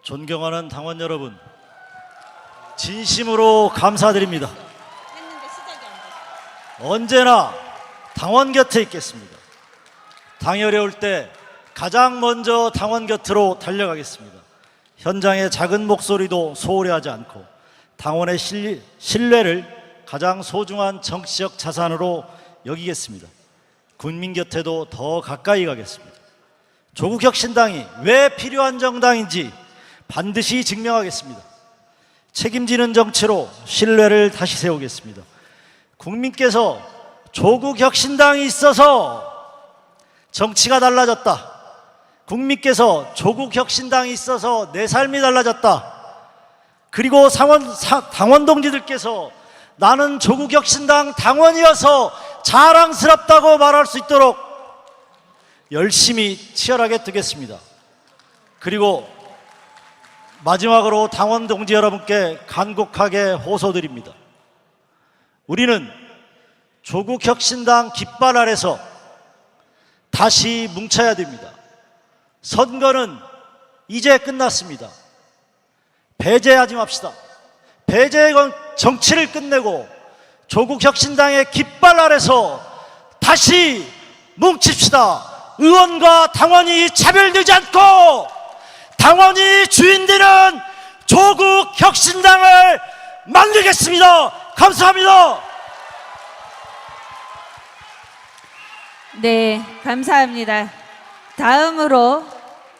존경하는 당원 여러분, 진심으로 감사드립니다. 언제나 당원 곁에 있겠습니다. 당이 어려울 때 가장 먼저 당원 곁으로 달려가겠습니다. 현장의 작은 목소리도 소홀히 하지 않고 당원의 신뢰를 가장 소중한 정치적 자산으로 여기겠습니다. 국민 곁에도 더 가까이 가겠습니다. 조국혁신당이 왜 필요한 정당인지 반드시 증명하겠습니다. 책임지는 정치로 신뢰를 다시 세우겠습니다. 국민께서 조국혁신당이 있어서 정치가 달라졌다, 국민께서 조국혁신당이 있어서 내 삶이 달라졌다, 그리고 당원 동지들께서 나는 조국혁신당 당원이어서 자랑스럽다고 말할 수 있도록 열심히 치열하게 뜨겠습니다. 그리고 마지막으로 당원 동지 여러분께 간곡하게 호소드립니다. 우리는 조국혁신당 깃발 아래서 다시 뭉쳐야 됩니다. 선거는 이제 끝났습니다. 배제하지 맙시다. 배제의 정치를 끝내고 조국혁신당의 깃발 아래서 다시 뭉칩시다. 의원과 당원이 차별되지 않고 당원이 주인되는 조국혁신당을 만들겠습니다. 감사합니다. 네, 감사합니다. 다음으로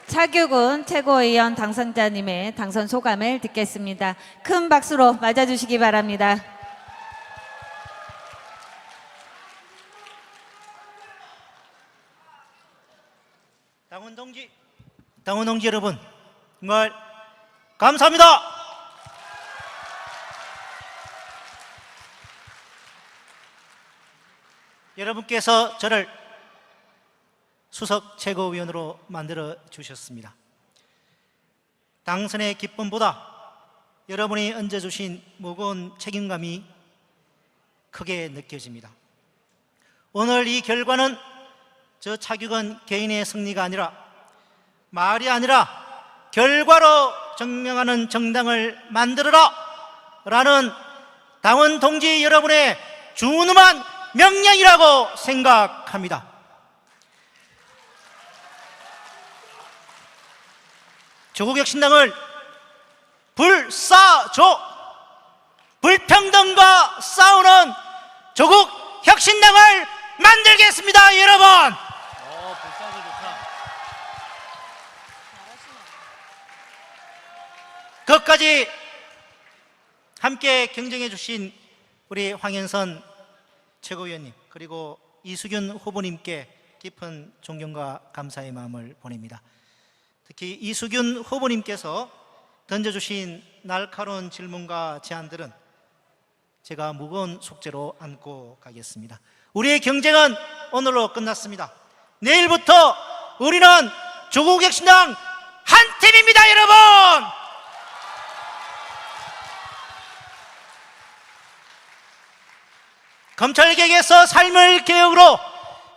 차규근 최고위원 당선자님의 당선 소감을 듣겠습니다. 큰 박수로 맞아주시기 바랍니다. 당원 동지 여러분, 정말 감사합니다. 여러분께서 저를 수석 최고위원으로 만들어 주셨습니다. 당선의 기쁨보다 여러분이 얹어주신 무거운 책임감이 크게 느껴집니다. 오늘 이 결과는 저 차규근 개인의 승리가 아니라, 말이 아니라 결과로 증명하는 정당을 만들어라 라는 당원 동지 여러분의 준엄한 명령이라고 생각합니다. 조국혁신당을 불사조, 불평등과 싸우는 조국혁신당을 만들겠습니다. 여러분, 불사조 좋다. 끝까지 함께 경쟁해 주신 우리 황현선 최고위원님, 그리고 이수균 후보님께 깊은 존경과 감사의 마음을 보냅니다. 특히 이수균 후보님께서 던져주신 날카로운 질문과 제안들은 제가 무거운 숙제로 안고 가겠습니다. 우리의 경쟁은 오늘로 끝났습니다. 내일부터 우리는 조국혁신당 한 팀입니다. 여러분, 검찰개혁에서 삶을 개혁으로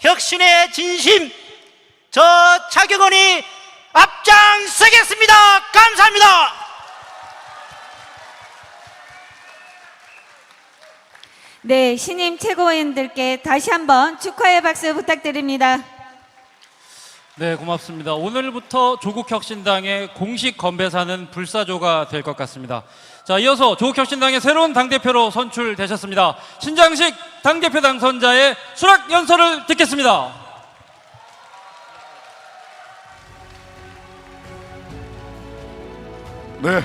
혁신의 진심, 저 차규근이 앞장서겠습니다. 감사합니다. 네, 신임 최고위원들께 다시 한번 축하의 박수 부탁드립니다. 네, 고맙습니다. 오늘부터 조국혁신당의 공식 건배사는 불사조가 될 것 같습니다. 자, 이어서 조국혁신당의 새로운 당대표로 선출되셨습니다. 신장식 당대표 당선자의 수락 연설을 듣겠습니다. 네.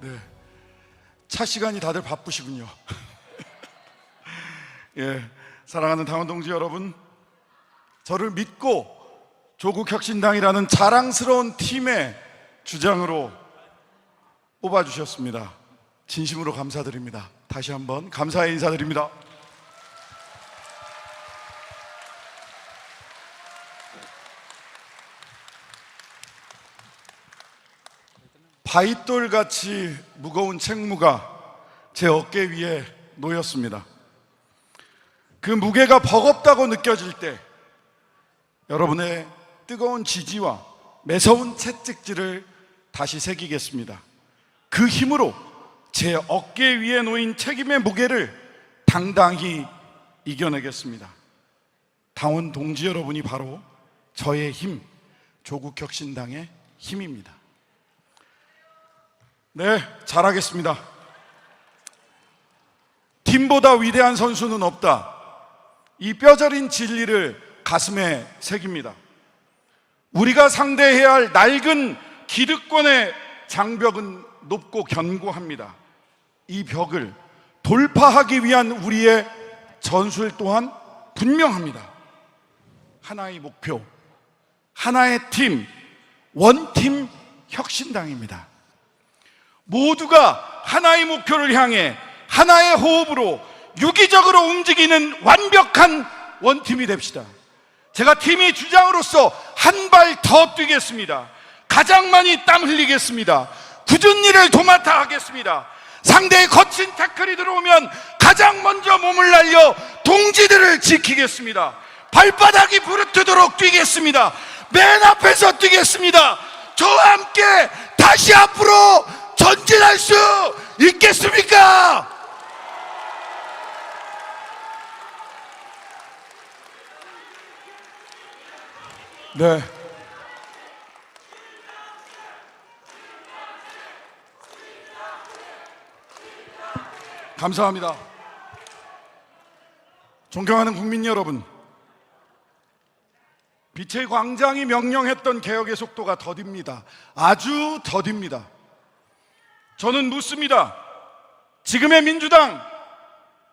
네. 차 시간이 다들 바쁘시군요. 예, 사랑하는 당원 동지 여러분, 저를 믿고 조국혁신당이라는 자랑스러운 팀의 주장으로 뽑아주셨습니다. 진심으로 감사드립니다. 다시 한번 감사의 인사드립니다. 바윗돌같이 무거운 책무가 제 어깨 위에 놓였습니다. 그 무게가 버겁다고 느껴질 때 여러분의 뜨거운 지지와 매서운 채찍질을 다시 새기겠습니다. 그 힘으로 제 어깨 위에 놓인 책임의 무게를 당당히 이겨내겠습니다. 당원 동지 여러분이 바로 저의 힘, 조국혁신당의 힘입니다. 네, 잘하겠습니다. 팀보다 위대한 선수는 없다. 이 뼈저린 진리를 가슴에 새깁니다. 우리가 상대해야 할 낡은 기득권의 장벽은 높고 견고합니다. 이 벽을 돌파하기 위한 우리의 전술 또한 분명합니다. 하나의 목표, 하나의 팀, 원팀 혁신당입니다. 모두가 하나의 목표를 향해 하나의 호흡으로 유기적으로 움직이는 완벽한 원팀이 됩시다. 제가 팀의 주장으로서 한 발 더 뛰겠습니다. 가장 많이 땀 흘리겠습니다. 굳은 일을 도맡아 하겠습니다. 상대의 거친 태클이 들어오면 가장 먼저 몸을 날려 동지들을 지키겠습니다. 발바닥이 부르트도록 뛰겠습니다. 맨 앞에서 뛰겠습니다. 저와 함께 다시 앞으로 전진할 수 있겠습니까? 네. 감사합니다. 존경하는 국민 여러분, 빛의 광장이 명령했던 개혁의 속도가 더딥니다. 아주 더딥니다. 저는 묻습니다. 지금의 민주당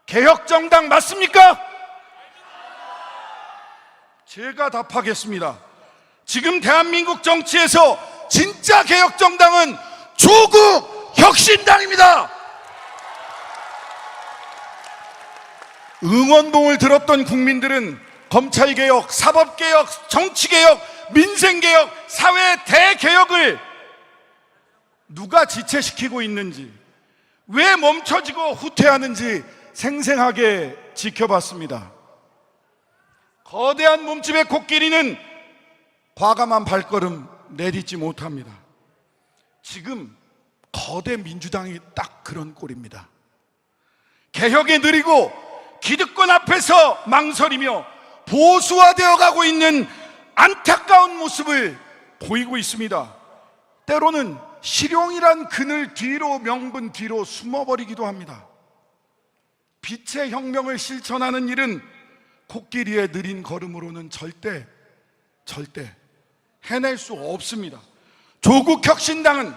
개혁정당 맞습니까? 제가 답하겠습니다. 지금 대한민국 정치에서 진짜 개혁정당은 조국 혁신당입니다. 응원봉을 들었던 국민들은 검찰개혁, 사법개혁, 정치개혁, 민생개혁, 사회 대개혁을 누가 지체시키고 있는지, 왜 멈춰지고 후퇴하는지 생생하게 지켜봤습니다. 거대한 몸집의 코끼리는 과감한 발걸음 내딛지 못합니다. 지금 거대 민주당이 딱 그런 꼴입니다. 개혁에 느리고 기득권 앞에서 망설이며 보수화되어 가고 있는 안타까운 모습을 보이고 있습니다. 때로는 실용이란 그늘 뒤로, 명분 뒤로 숨어버리기도 합니다. 빛의 혁명을 실천하는 일은 코끼리의 느린 걸음으로는 절대 해낼 수 없습니다. 조국 혁신당은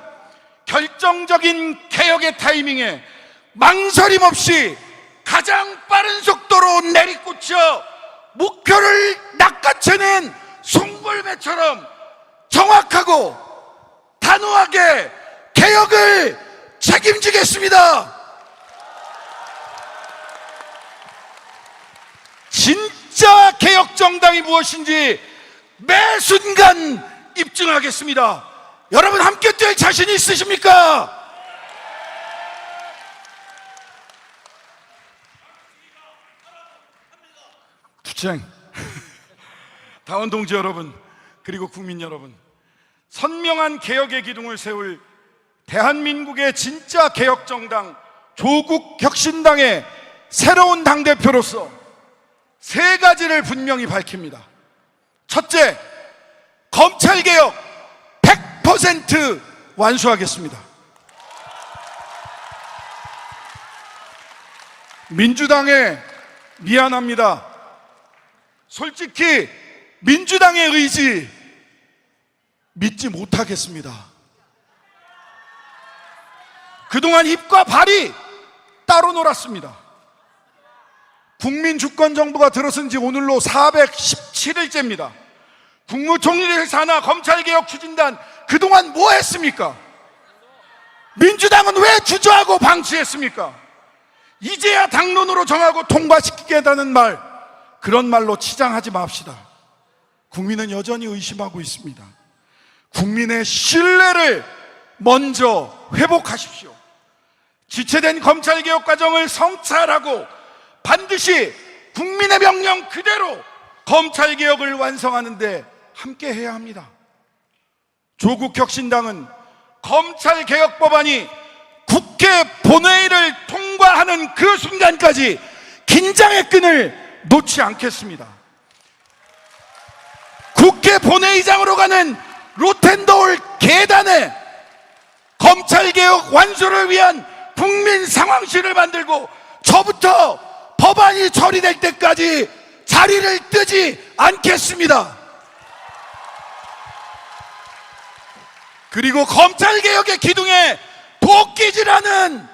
결정적인 개혁의 타이밍에 망설임 없이 가장 빠른 속도로 내리꽂혀 목표를 낚아채는 송골매처럼 정확하고 단호하게 개혁을 책임지겠습니다. 진짜 개혁정당이 무엇인지 매 순간 입증하겠습니다. 여러분 함께 뛸 자신 있으십니까? 부생 당원 동지 여러분, 그리고 국민 여러분, 선명한 개혁의 기둥을 세울 대한민국의 진짜 개혁정당 조국 혁신당의 새로운 당대표로서 세 가지를 분명히 밝힙니다. 첫째, 검찰개혁 100% 완수하겠습니다. 민주당에 미안합니다. 솔직히 민주당의 의지 믿지 못하겠습니다. 그동안 입과 발이 따로 놀았습니다. 국민주권정부가 들어선 지 오늘로 417일째입니다. 국무총리를 사나 검찰개혁 추진단 그동안 뭐 했습니까? 민주당은 왜 주저하고 방치했습니까? 이제야 당론으로 정하고 통과시키겠다는 말, 그런 말로 치장하지 맙시다. 국민은 여전히 의심하고 있습니다. 국민의 신뢰를 먼저 회복하십시오. 지체된 검찰개혁 과정을 성찰하고 반드시 국민의 명령 그대로 검찰개혁을 완성하는 데 함께 해야 합니다. 조국혁신당은 검찰개혁법안이 국회 본회의를 통과하는 그 순간까지 긴장의 끈을 놓지 않겠습니다. 국회 본회의장으로 가는 로텐더홀 계단에 검찰개혁 완수를 위한 국민 상황실을 만들고 저부터 법안이 처리될 때까지 자리를 뜨지 않겠습니다. 그리고 검찰개혁의 기둥에 도끼질하는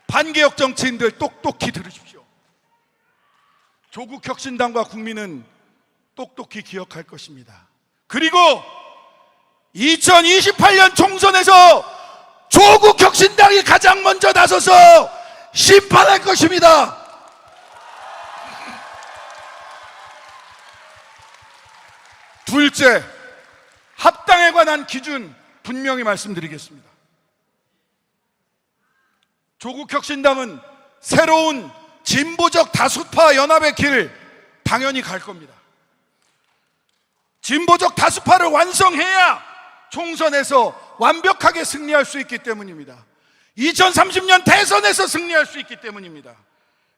반개혁 정치인들 똑똑히 들으십시오. 조국혁신당과 국민은 똑똑히 기억할 것입니다. 그리고 2028년 총선에서 조국혁신당이 가장 먼저 나서서 심판할 것입니다. 둘째, 합당에 관한 기준 분명히 말씀드리겠습니다. 조국혁신당은 새로운 진보적 다수파 연합의 길을 당연히 갈 겁니다. 진보적 다수파를 완성해야 총선에서 완벽하게 승리할 수 있기 때문입니다. 2030년 대선에서 승리할 수 있기 때문입니다.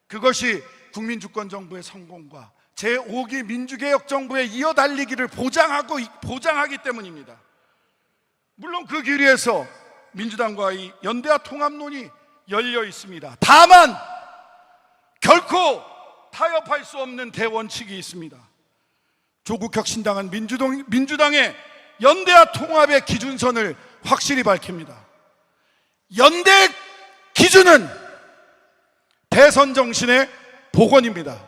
그것이 국민주권정부의 성공과 제5기 민주개혁정부의 이어달리기를 보장하기 때문입니다. 물론 그 길 위에서 민주당과의 연대와 통합론이 열려 있습니다. 다만 결코 타협할 수 없는 대원칙이 있습니다. 조국혁신당은 민주당의 연대와 통합의 기준선을 확실히 밝힙니다. 연대 기준은 대선 정신의 복원입니다.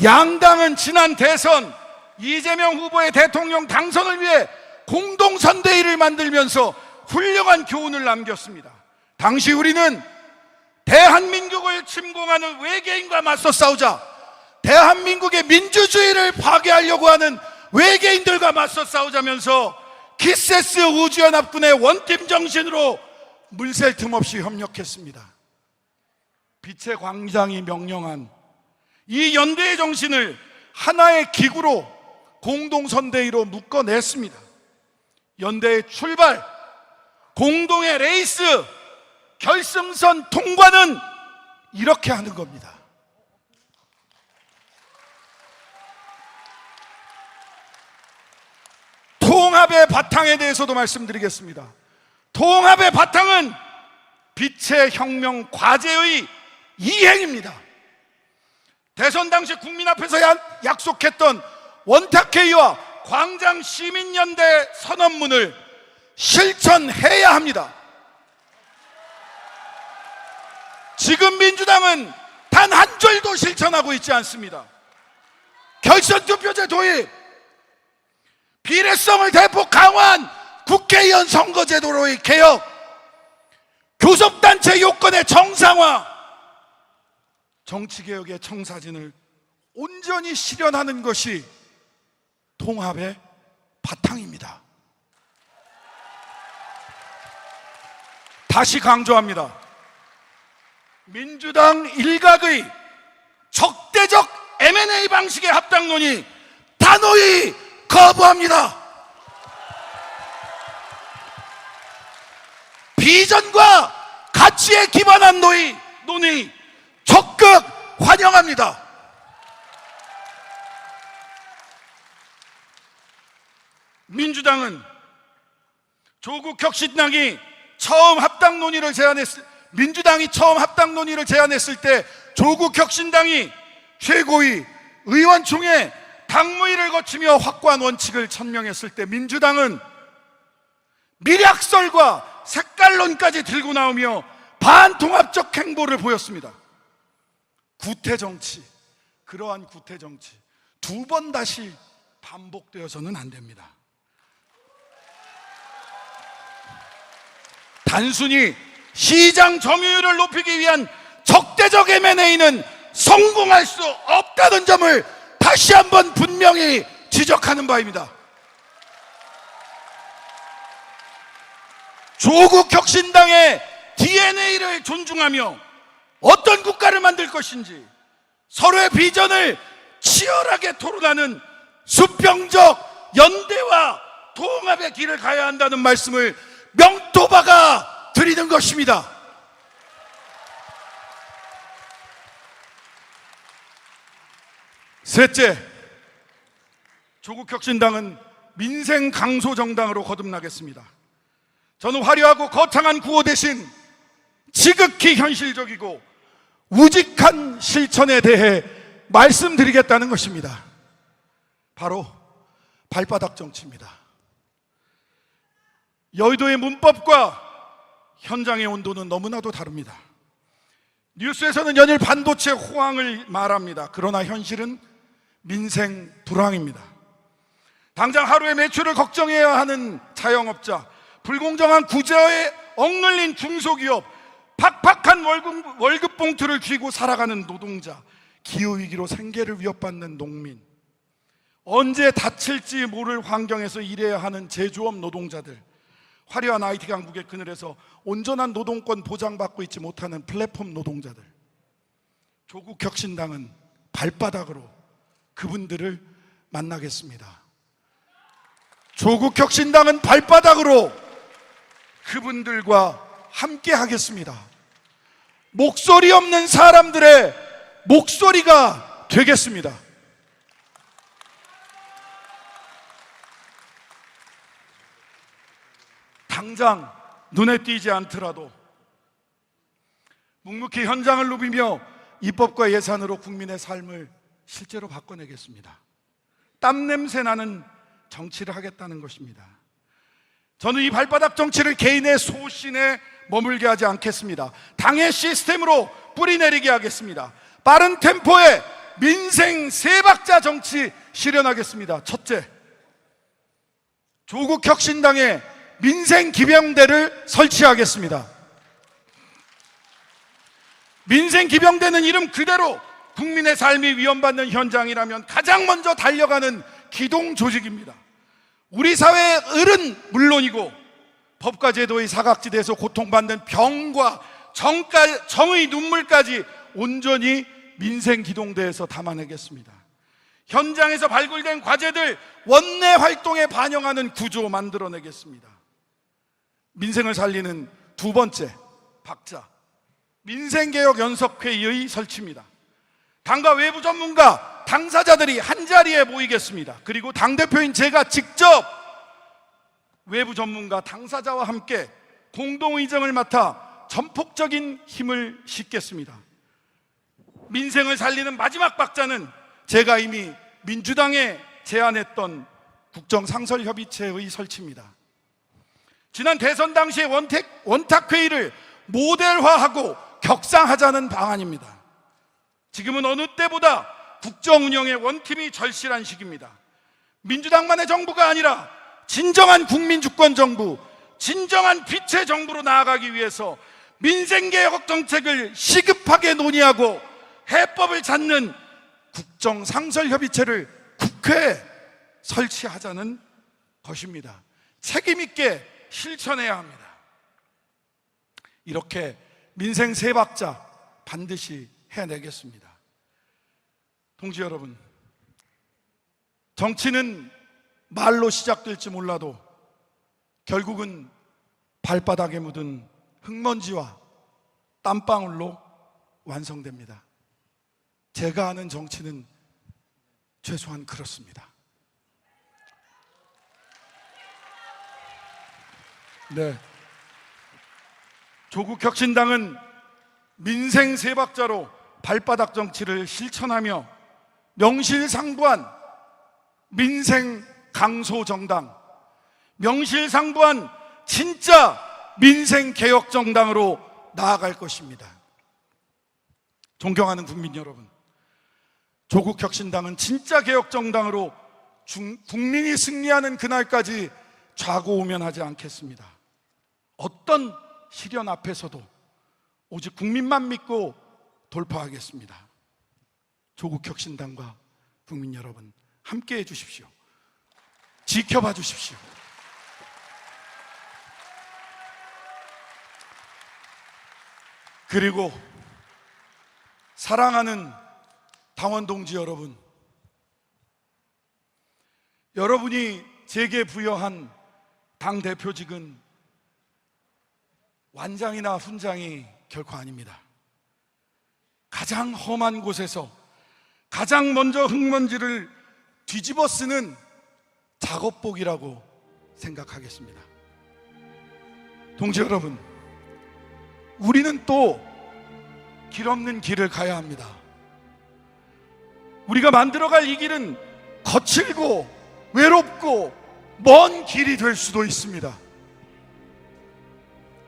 양당은 지난 대선 이재명 후보의 대통령 당선을 위해 공동선대위를 만들면서 훌륭한 교훈을 남겼습니다. 당시 우리는 대한민국을 침공하는 외계인과 맞서 싸우자, 대한민국의 민주주의를 파괴하려고 하는 외계인들과 맞서 싸우자면서 키세스 우주연합군의 원팀 정신으로 물샐 틈 없이 협력했습니다. 빛의 광장이 명령한 이 연대의 정신을 하나의 기구로 공동선대위로 묶어냈습니다. 연대의 출발, 공동의 레이스, 결승선 통과는 이렇게 하는 겁니다. 통합의 바탕에 대해서도 말씀드리겠습니다. 통합의 바탕은 빛의 혁명 과제의 이행입니다. 대선 당시 국민 앞에서 약속했던 원탁회의와 광장 시민연대 선언문을 실천해야 합니다. 지금 민주당은 단 한 줄도 실천하고 있지 않습니다. 결선투표제 도입, 비례성을 대폭 강화한 국회의원 선거제도로의 개혁, 교섭단체 요건의 정상화, 정치개혁의 청사진을 온전히 실현하는 것이 통합의 바탕입니다. 다시 강조합니다. 민주당 일각의 적대적 M&A 방식의 합당론이 단호히 거부합니다. 비전과 가치에 기반한 논의 적극 환영합니다. 민주당은 조국혁신당이 처음 합당 논의를 제안했을 때 조국혁신당이 최고위 의원총회 당무위를 거치며 확고한 원칙을 천명했을 때 민주당은 밀약설과 색깔론까지 들고 나오며 반통합적 행보를 보였습니다. 구태정치, 그러한 구태정치 두 번 다시 반복되어서는 안 됩니다. 단순히 시장 점유율을 높이기 위한 적대적 M&A는 성공할 수 없다는 점을 다시 한번 분명히 지적하는 바입니다. 조국혁신당의 DNA를 존중하며 어떤 국가를 만들 것인지 서로의 비전을 치열하게 토론하는 수평적 연대와 통합의 길을 가야 한다는 말씀을 명토박아 드리는 것입니다. 셋째, 조국혁신당은 민생 강소 정당으로 거듭나겠습니다. 저는 화려하고 거창한 구호 대신 지극히 현실적이고 우직한 실천에 대해 말씀드리겠다는 것입니다. 바로 발바닥 정치입니다. 여의도의 문법과 현장의 온도는 너무나도 다릅니다. 뉴스에서는 연일 반도체 호황을 말합니다. 그러나 현실은 민생 불황입니다. 당장 하루의 매출을 걱정해야 하는 자영업자, 불공정한 구제에 억눌린 중소기업, 팍팍한 월급 봉투를 쥐고 살아가는 노동자, 기후위기로 생계를 위협받는 농민, 언제 다칠지 모를 환경에서 일해야 하는 제조업 노동자들, 화려한 IT 강국의 그늘에서 온전한 노동권 보장받고 있지 못하는 플랫폼 노동자들, 조국혁신당은 발바닥으로 그분들을 만나겠습니다. 조국혁신당은 발바닥으로 그분들과 함께 하겠습니다. 목소리 없는 사람들의 목소리가 되겠습니다. 당장 눈에 띄지 않더라도 묵묵히 현장을 누비며 입법과 예산으로 국민의 삶을 실제로 바꿔내겠습니다. 땀냄새 나는 정치를 하겠다는 것입니다. 저는 이 발바닥 정치를 개인의 소신에 머물게 하지 않겠습니다. 당의 시스템으로 뿌리내리게 하겠습니다. 빠른 템포의 민생 세 박자 정치 실현하겠습니다. 첫째, 조국혁신당의 민생 기병대를 설치하겠습니다. 민생 기병대는 이름 그대로 국민의 삶이 위험받는 현장이라면 가장 먼저 달려가는 기동 조직입니다. 우리 사회의 을은 물론이고 법과 제도의 사각지대에서 고통받는 병과 정의 눈물까지 온전히 민생 기동대에서 담아내겠습니다. 현장에서 발굴된 과제들 원내 활동에 반영하는 구조 만들어내겠습니다. 민생을 살리는 두 번째 박자, 민생개혁 연석회의의 설치입니다. 당과 외부 전문가, 당사자들이 한자리에 모이겠습니다. 그리고 당대표인 제가 직접 외부 전문가, 당사자와 함께 공동의정을 맡아 전폭적인 힘을 싣겠습니다. 민생을 살리는 마지막 박자는 제가 이미 민주당에 제안했던 국정상설협의체의 설치입니다. 지난 대선 당시의 원탁회의를 모델화하고 격상하자는 방안입니다. 지금은 어느 때보다 국정운영의 원팀이 절실한 시기입니다. 민주당만의 정부가 아니라 진정한 국민주권 정부, 진정한 빛의 정부로 나아가기 위해서 민생개혁 정책을 시급하게 논의하고 해법을 찾는 국정상설협의체를 국회에 설치하자는 것입니다. 책임있게 실천해야 합니다. 이렇게 민생 세 박자 반드시 해내겠습니다. 동지 여러분, 정치는 말로 시작될지 몰라도 결국은 발바닥에 묻은 흙먼지와 땀방울로 완성됩니다. 제가 아는 정치는 최소한 그렇습니다. 네, 조국혁신당은 민생 세 박자로 발바닥 정치를 실천하며 명실상부한 민생 강소 정당, 명실상부한 진짜 민생 개혁 정당으로 나아갈 것입니다. 존경하는 국민 여러분, 조국혁신당은 진짜 개혁 정당으로 국민이 승리하는 그날까지 좌고우면하지 않겠습니다. 어떤 시련 앞에서도 오직 국민만 믿고 돌파하겠습니다. 조국혁신당과 국민 여러분, 함께해 주십시오. 지켜봐 주십시오. 그리고 사랑하는 당원 동지 여러분, 여러분이 제게 부여한 당대표직은 완장이나 훈장이 결코 아닙니다. 가장 험한 곳에서 가장 먼저 흙먼지를 뒤집어 쓰는 작업복이라고 생각하겠습니다. 동지 여러분, 우리는 또 길 없는 길을 가야 합니다. 우리가 만들어갈 이 길은 거칠고 외롭고 먼 길이 될 수도 있습니다.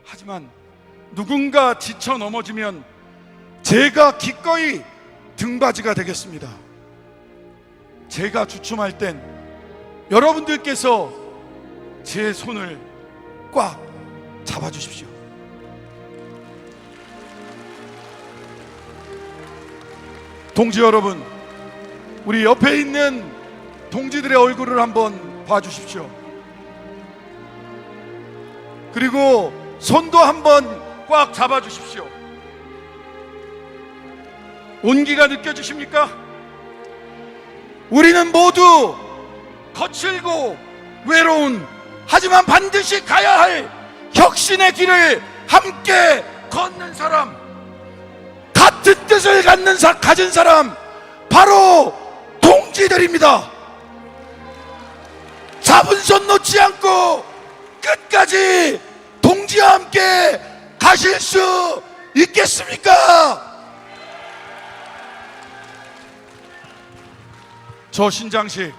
하지만 누군가 지쳐 넘어지면 제가 기꺼이 등받이가 되겠습니다. 제가 주춤할 땐 여러분들께서 제 손을 꽉 잡아주십시오. 동지 여러분, 우리 옆에 있는 동지들의 얼굴을 한번 봐주십시오. 그리고 손도 한번 꽉 잡아주십시오. 온기가 느껴지십니까? 우리는 모두 거칠고 외로운, 하지만 반드시 가야 할 혁신의 길을 함께 걷는 사람, 같은 뜻을 가진 사람, 바로 동지들입니다. 잡은 손 놓지 않고 끝까지 동지와 함께 가실 수 있겠습니까? 저 신장식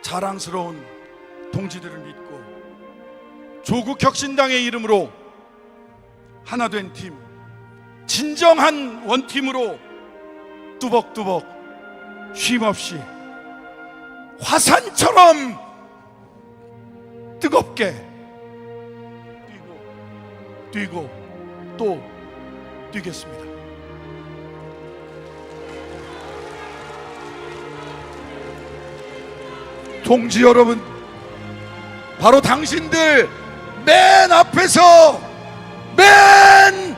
자랑스러운 동지들을 믿고 조국혁신당의 이름으로 하나 된 팀, 진정한 원팀으로 뚜벅뚜벅 쉼없이 화산처럼 뜨겁게 뛰고 또 뛰겠습니다. 동지 여러분, 바로 당신들 맨 앞에서 맨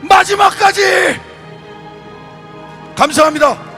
마지막까지 감사합니다.